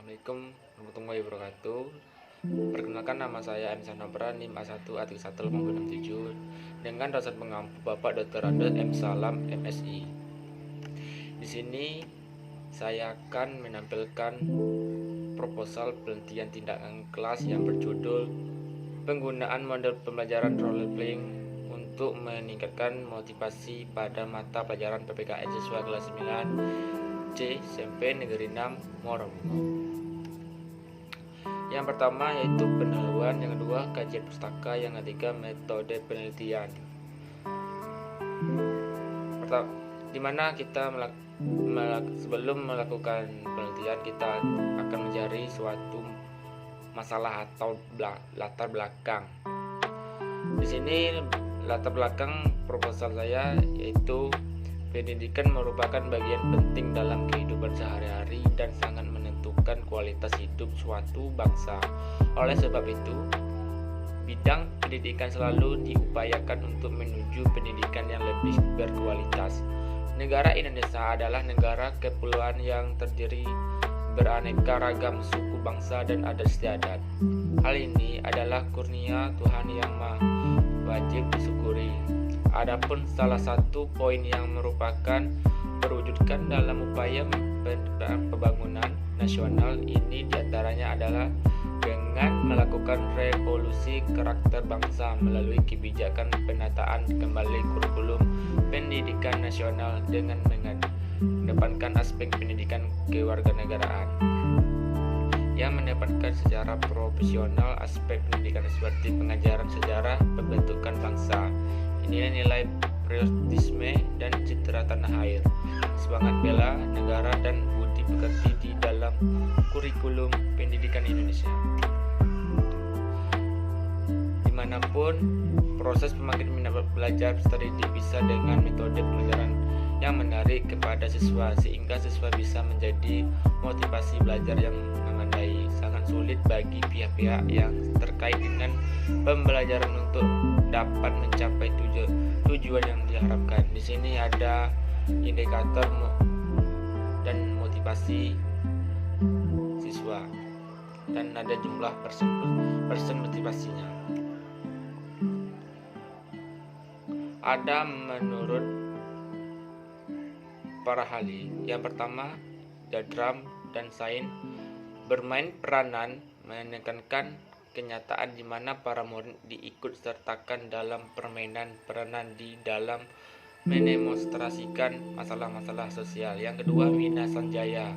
Assalamualaikum warahmatullahi wabarakatuh. Perkenalkan, nama saya M. Sanabra, NIM A1A18067 dengan dosen pengampu Bapak Dr. Andes M. Salam, MSI. Di sini saya akan menampilkan proposal penelitian tindakan kelas yang berjudul penggunaan model pembelajaran role playing untuk meningkatkan motivasi pada mata pelajaran PPKN siswa kelas 9 C SMP Negeri 6 Morobungo. Yang pertama yaitu pendahuluan, yang kedua kajian pustaka, yang ketiga metode penelitian. Di mana kita sebelum melakukan penelitian kita akan mencari suatu masalah atau latar belakang. Di sini latar belakang proposal saya yaitu pendidikan merupakan bagian penting dalam kehidupan sehari-hari dan sangat menentukan kualitas hidup suatu bangsa. Oleh sebab itu, bidang pendidikan selalu diupayakan untuk menuju pendidikan yang lebih berkualitas. Negara Indonesia adalah negara kepulauan yang terdiri beraneka ragam suku, bangsa, dan adat istiadat. Hal ini adalah kurnia Tuhan yang wajib disyukuri. Adapun salah satu poin yang merupakan terwujudkan dalam upaya pembangunan nasional ini diantaranya adalah dengan melakukan revolusi karakter bangsa melalui kebijakan penataan kembali kurikulum pendidikan nasional dengan mengedepankan aspek pendidikan kewarganegaraan yang mendapatkan secara profesional aspek pendidikan seperti pengajaran sejarah pembentukan bangsa, nilai-nilai patriotisme dan citra tanah air, semangat bela negara dan budi pekerti di dalam kurikulum pendidikan Indonesia. Dimanapun proses pembangkit minat belajar peserta didik bisa dengan metode pembelajaran yang menarik kepada siswa sehingga siswa bisa menjadi motivasi belajar yang memadai. Sangat sulit bagi pihak-pihak yang terkait dengan pembelajaran untuk dapat mencapai tujuan yang diharapkan. Di sini ada indikator dan motivasi siswa dan ada jumlah persen motivasinya. Ada menurut para ahli. Yang pertama, diagram dan sains bermain peranan menekankan kenyataan di mana para murid diikut sertakan dalam permainan peranan di dalam mendemonstrasikan masalah-masalah sosial. Yang kedua, Wina Sanjaya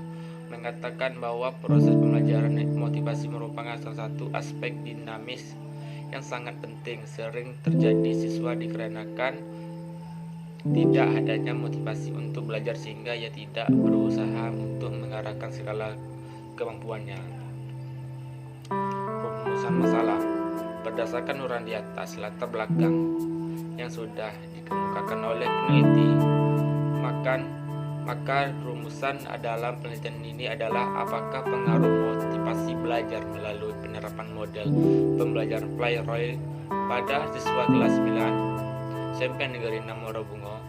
mengatakan bahwa proses pembelajaran motivasi merupakan salah satu aspek dinamis yang sangat penting. Sering terjadi siswa dikarenakan tidak adanya motivasi untuk belajar sehingga ia tidak berusaha untuk mengarahkan segala kemampuannya. Rumusan masalah berdasarkan uraian di atas latar belakang yang sudah dikemukakan oleh peneliti, maka rumusan dalam penelitian ini adalah apakah pengaruh motivasi belajar melalui penerapan model pembelajaran play role pada siswa kelas 9 SMP Negeri 6 Morobungo.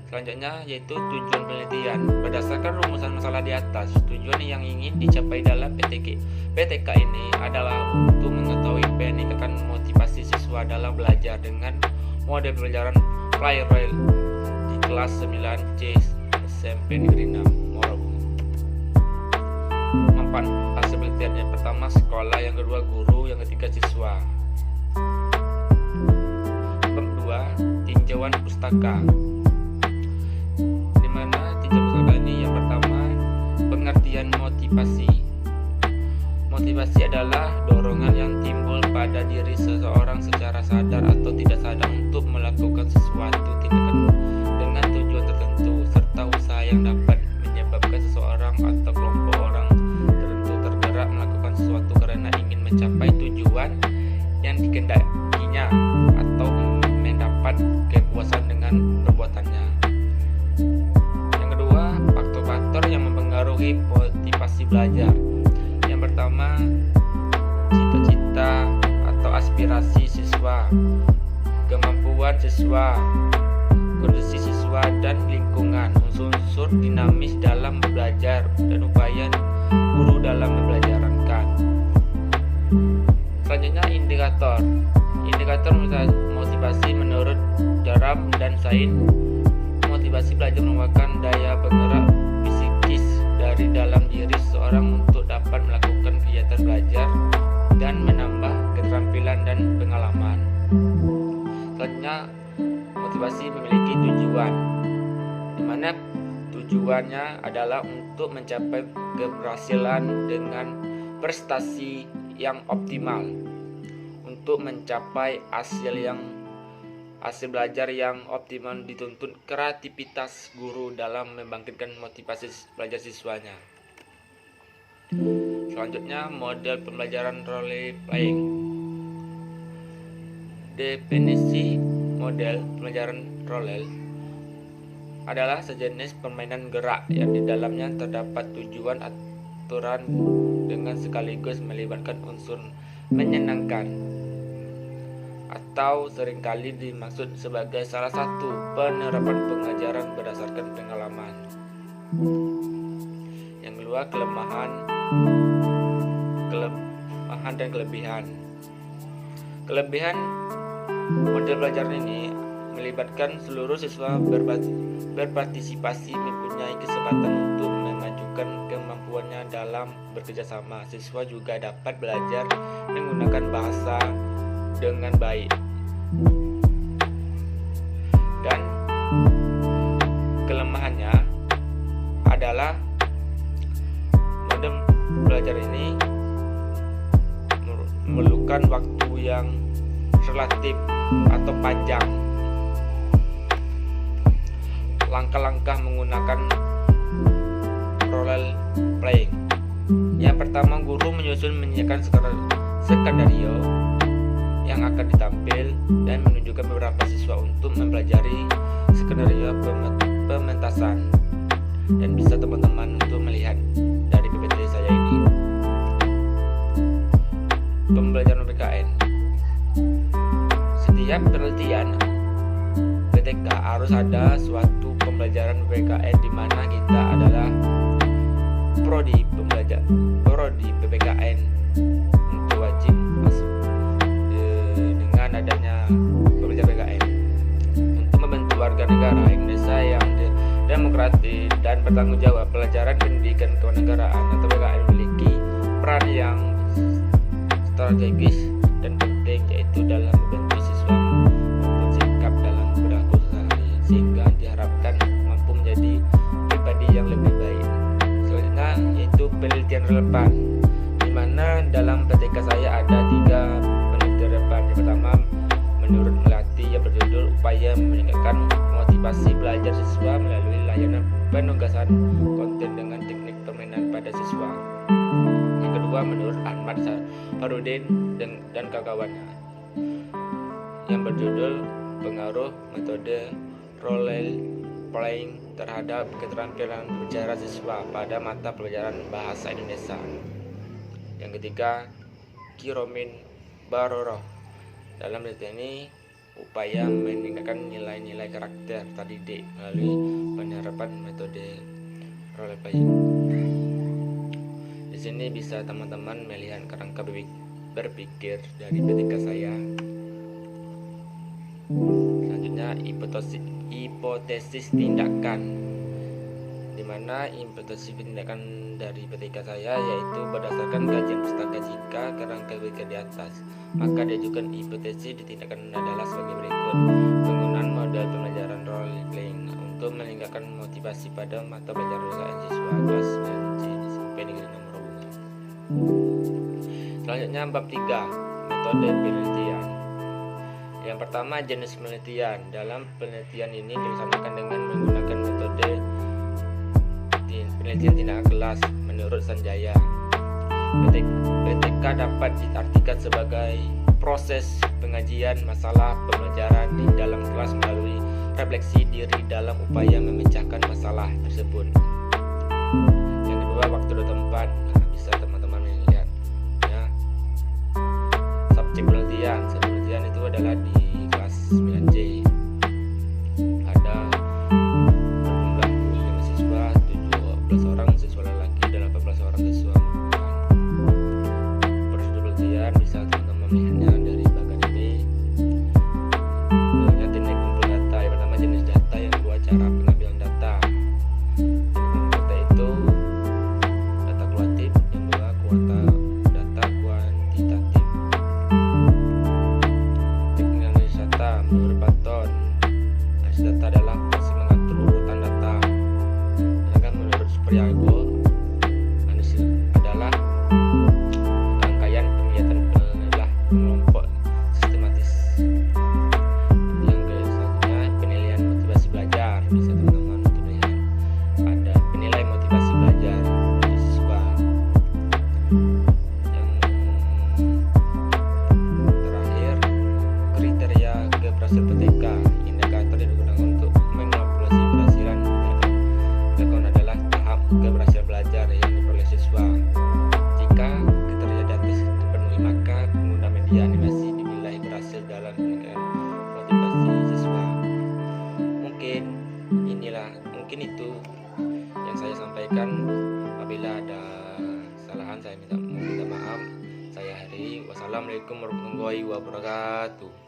Selanjutnya yaitu tujuan penelitian. Berdasarkan rumusan masalah di atas, tujuan yang ingin dicapai dalam PTK ini adalah untuk mengetahui peningkatan motivasi siswa dalam belajar dengan model pembelajaran play role di kelas 9C SMP Negeri 6 Morobungo. 4 hasil penelitian. Yang pertama sekolah, yang kedua guru, yang ketiga siswa. Tinjauan pustaka, di mana tinjauan pustaka ini yang pertama pengertian motivasi. Motivasi adalah dorongan yang timbul pada diri seseorang secara sadar atau tidak sadar untuk melakukan sesuatu tindakan dengan tujuan tertentu serta usaha yang dapat menyebabkan seseorang atau kelompok orang tertentu tergerak melakukan sesuatu karena ingin mencapai tujuan yang dikehendakinya atau mendapat kepuasan dengan perbuatannya. Yang kedua, faktor-faktor yang mempengaruhi motivasi belajar. Yang pertama, cita-cita atau aspirasi siswa, kemampuan siswa, kondisi siswa dan lingkungan, unsur-unsur dinamis dalam belajar dan upaya guru dalam Indikator motivasi menurut Durham dan Said. Motivasi belajar merupakan daya penggerak psikis dari dalam diri seseorang untuk dapat melakukan kegiatan belajar dan menambah keterampilan dan pengalaman. Selanjutnya, motivasi memiliki tujuan, di mana tujuannya adalah untuk mencapai keberhasilan dengan prestasi yang optimal, untuk mencapai hasil belajar yang optimal dituntut kreativitas guru dalam membangkitkan motivasi belajar siswanya. Selanjutnya, model pembelajaran role playing. Definisi model pembelajaran role adalah sejenis permainan gerak yang di dalamnya terdapat tujuan aturan dengan sekaligus melibatkan unsur menyenangkan, atau seringkali dimaksud sebagai salah satu penerapan pengajaran berdasarkan pengalaman. Yang kedua, kelemahan dan kelebihan. Kelebihan model belajar ini melibatkan seluruh siswa berpartisipasi, mempunyai kesempatan untuk memajukan kemampuannya dalam bekerja sama. Siswa juga dapat belajar menggunakan bahasa dengan baik. Dan kelemahannya adalah model belajar ini memerlukan waktu yang relatif atau panjang. Langkah-langkah menggunakan role playing. Yang pertama, guru menyiapkan skenario yang akan ditampil dan menunjukkan beberapa siswa untuk mempelajari skenario pementasan, dan bisa teman-teman untuk melihat dari PPT saya ini. Pembelajaran PKN. Setiap penelitian PTK harus ada suatu pembelajaran PKN di mana kita adalah prodi PPKN untuk wajib masuk dengan adanya pembelajaran PKN untuk membentuk warga negara Indonesia yang demokratis dan bertanggung jawab. Pelajaran pendidikan kewarganegaraan atau PKN memiliki peran yang strategis dan penting, yaitu dalam membentuk siswa maupun sikap dalam perilaku sehari, sehingga diharapkan mampu menjadi pribadi yang lebih baik. Selanjutnya yaitu penelitian relevan, di mana dalam PTK saya ada 3 penelitian relevan. Yang pertama, menurut Melati, yang berjudul upaya meningkatkan motivasi belajar siswa melalui layanan penugasan konten dengan teknik permainan pada siswa. Yang kedua, menurut Ahmad Farudin dan kawan-kawannya, yang berjudul pengaruh metode role playing terhadap keterampilan berbicara siswa pada mata pelajaran bahasa Indonesia. Yang ketiga, Kiromin Baroroh, dalam penelitian ini upaya meningkatkan nilai-nilai karakter terdidik melalui penerapan metode role playing. Di sini bisa teman-teman melihat kerangka berpikir dari PTK saya. Selanjutnya, hipotesis tindakan, di mana hipotesis tindakan dari PTK saya yaitu berdasarkan kajian pustaka. Jika kerangka berpikir di atas, maka diajukan hipotesis tindakan adalah sebagai berikut. Penggunaan model pembelajaran role playing untuk meningkatkan motivasi pada mata pelajaran siswa kelas 9 sampai negeri nomor 2. Selanjutnya, bab 3, metode penelitian. Yang pertama, jenis penelitian. Dalam penelitian ini dilaksanakan dengan menggunakan metode penelitian tindakan kelas menurut Sanjaya. PTK dapat diartikan sebagai proses pengajian masalah pembelajaran di dalam kelas melalui refleksi diri dalam upaya memecahkan masalah tersebut. Yang kedua, waktu dan tempat. Bisa teman-teman melihat ya. Subjek penelitian itu adalah di kelas 9C. Ada berjumlah 5 siswa, 17 orang siswa lelaki dan 18 orang siswa perempuan. Prosedur penelitian bisa teman-teman melihatnya dari mungkin itu yang saya sampaikan. Apabila ada kesalahan saya minta maaf. Saya Heri. Wassalamualaikum warahmatullahi wabarakatuh.